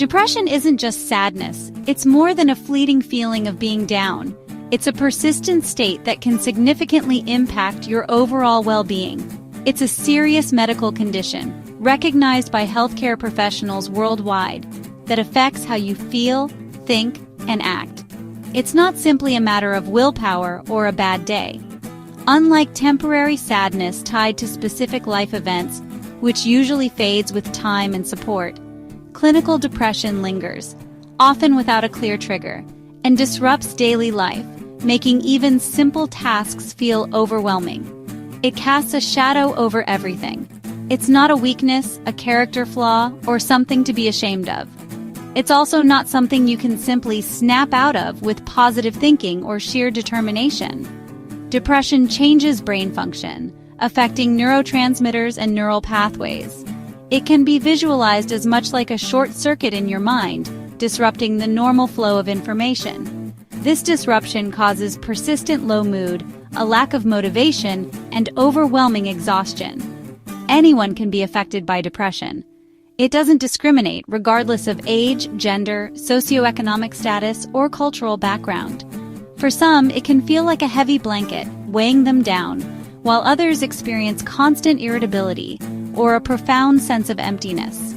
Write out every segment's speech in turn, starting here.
Depression isn't just sadness, it's more than a fleeting feeling of being down. It's a persistent state that can significantly impact your overall well-being. It's a serious medical condition, recognized by healthcare professionals worldwide, that affects how you feel, think, and act. It's not simply a matter of willpower or a bad day. Unlike temporary sadness tied to specific life events, which usually fades with time and support, clinical depression lingers, often without a clear trigger, and disrupts daily life, making even simple tasks feel overwhelming. It casts a shadow over everything. It's not a weakness, a character flaw, or something to be ashamed of. It's also not something you can simply snap out of with positive thinking or sheer determination. Depression changes brain function, affecting neurotransmitters and neural pathways. It can be visualized as much like a short circuit in your mind, disrupting the normal flow of information. This disruption causes persistent low mood, a lack of motivation, and overwhelming exhaustion. Anyone can be affected by depression. It doesn't discriminate regardless of age, gender, socioeconomic status, or cultural background. For some, it can feel like a heavy blanket, weighing them down, while others experience constant irritability or a profound sense of emptiness.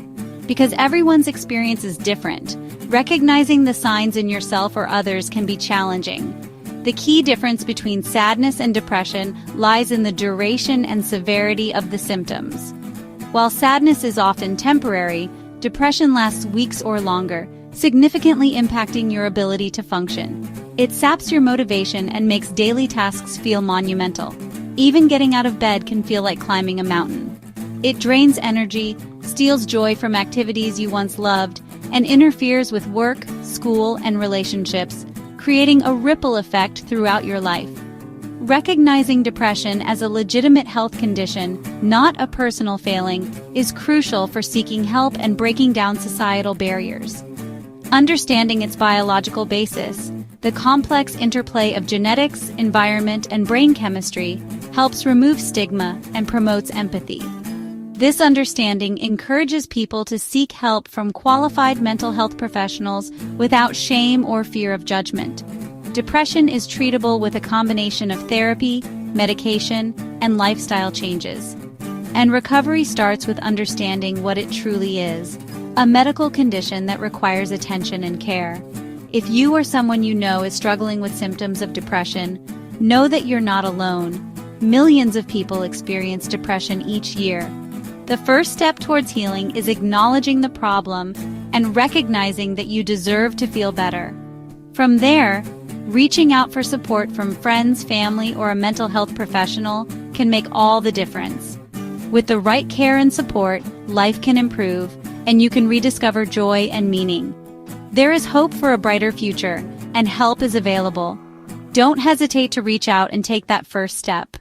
Because everyone's experience is different, recognizing the signs in yourself or others can be challenging. The key difference between sadness and depression lies in the duration and severity of the symptoms. While sadness is often temporary, depression lasts weeks or longer, significantly impacting your ability to function. It saps your motivation and makes daily tasks feel monumental. Even getting out of bed can feel like climbing a mountain. It drains energy, steals joy from activities you once loved, and interferes with work, school, and relationships, creating a ripple effect throughout your life. Recognizing depression as a legitimate health condition, not a personal failing, is crucial for seeking help and breaking down societal barriers. Understanding its biological basis, the complex interplay of genetics, environment, and brain chemistry, helps remove stigma and promotes empathy. This understanding encourages people to seek help from qualified mental health professionals without shame or fear of judgment. Depression is treatable with a combination of therapy, medication, and lifestyle changes. And recovery starts with understanding what it truly is, a medical condition that requires attention and care. If you or someone you know is struggling with symptoms of depression, know that you're not alone. Millions of people experience depression each year. The first step towards healing is acknowledging the problem and recognizing that you deserve to feel better. From there, reaching out for support from friends, family, or a mental health professional can make all the difference. With the right care and support, life can improve, and you can rediscover joy and meaning. There is hope for a brighter future, and help is available. Don't hesitate to reach out and take that first step.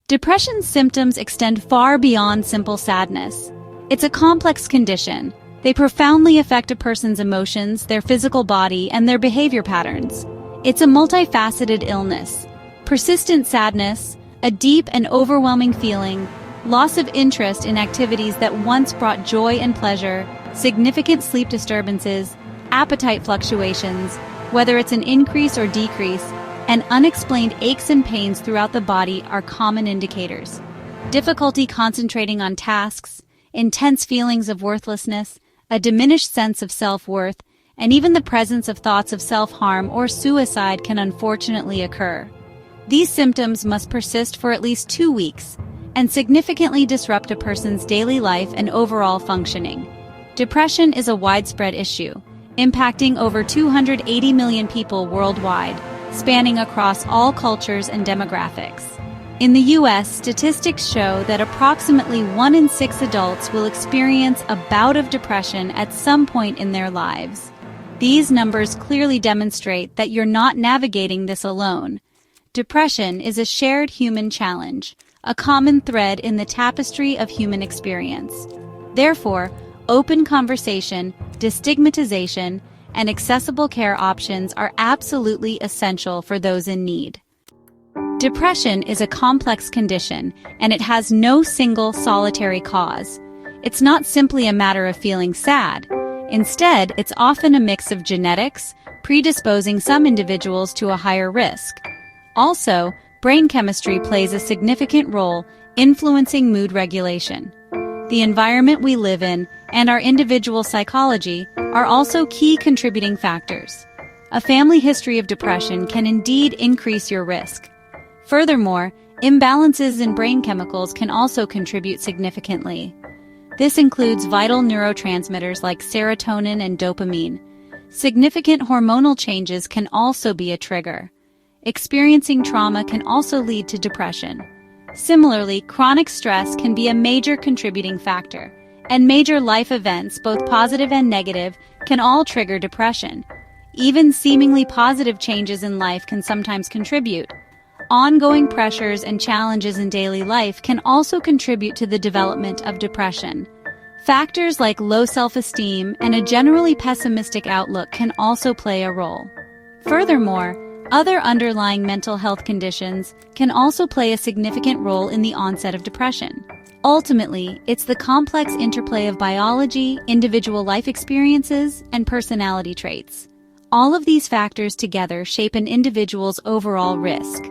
Depression's symptoms extend far beyond simple sadness. It's a complex condition. They profoundly affect a person's emotions, their physical body, and their behavior patterns. It's a multifaceted illness. Persistent sadness, a deep and overwhelming feeling, loss of interest in activities that once brought joy and pleasure, significant sleep disturbances, appetite fluctuations, whether it's an increase or decrease, and unexplained aches and pains throughout the body are common indicators. Difficulty concentrating on tasks, intense feelings of worthlessness, a diminished sense of self-worth, and even the presence of thoughts of self-harm or suicide can unfortunately occur. These symptoms must persist for at least 2 weeks and significantly disrupt a person's daily life and overall functioning. Depression is a widespread issue, impacting over 280 million people worldwide, spanning across all cultures and demographics. In the U.S., statistics show that approximately 1 in 6 adults will experience a bout of depression at some point in their lives. These numbers clearly demonstrate that you're not navigating this alone. Depression is a shared human challenge, a common thread in the tapestry of human experience. Therefore, open conversation, destigmatization, and accessible care options are absolutely essential for those in need. Depression is a complex condition, and it has no single solitary cause. It's not simply a matter of feeling sad. Instead, it's often a mix of genetics, predisposing some individuals to a higher risk. Also, brain chemistry plays a significant role, influencing mood regulation. The environment we live in and our individual psychology are also key contributing factors. A family history of depression can indeed increase your risk. Furthermore, imbalances in brain chemicals can also contribute significantly. This includes vital neurotransmitters like serotonin and dopamine. Significant hormonal changes can also be a trigger. Experiencing trauma can also lead to depression. Similarly, chronic stress can be a major contributing factor, and major life events, both positive and negative, can all trigger depression. Even seemingly positive changes in life can sometimes contribute. Ongoing pressures and challenges in daily life can also contribute to the development of depression. Factors like low self-esteem and a generally pessimistic outlook can also play a role. Furthermore, other underlying mental health conditions can also play a significant role in the onset of depression. Ultimately, it's the complex interplay of biology, individual life experiences, and personality traits. All of these factors together shape an individual's overall risk.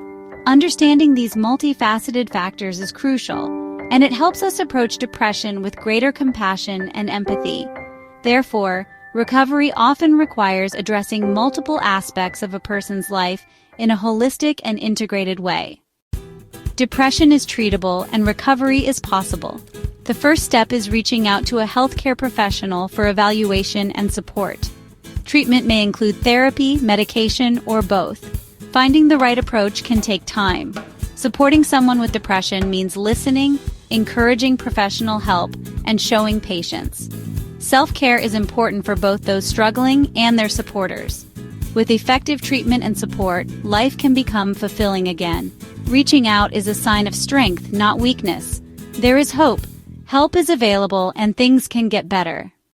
Understanding these multifaceted factors is crucial, and it helps us approach depression with greater compassion and empathy. Therefore, recovery often requires addressing multiple aspects of a person's life in a holistic and integrated way. Depression is treatable and recovery is possible. The first step is reaching out to a healthcare professional for evaluation and support. Treatment may include therapy, medication, or both. Finding the right approach can take time. Supporting someone with depression means listening, encouraging professional help, and showing patience. Self-care is important for both those struggling and their supporters. With effective treatment and support, life can become fulfilling again. Reaching out is a sign of strength, not weakness. There is hope. Help is available and things can get better.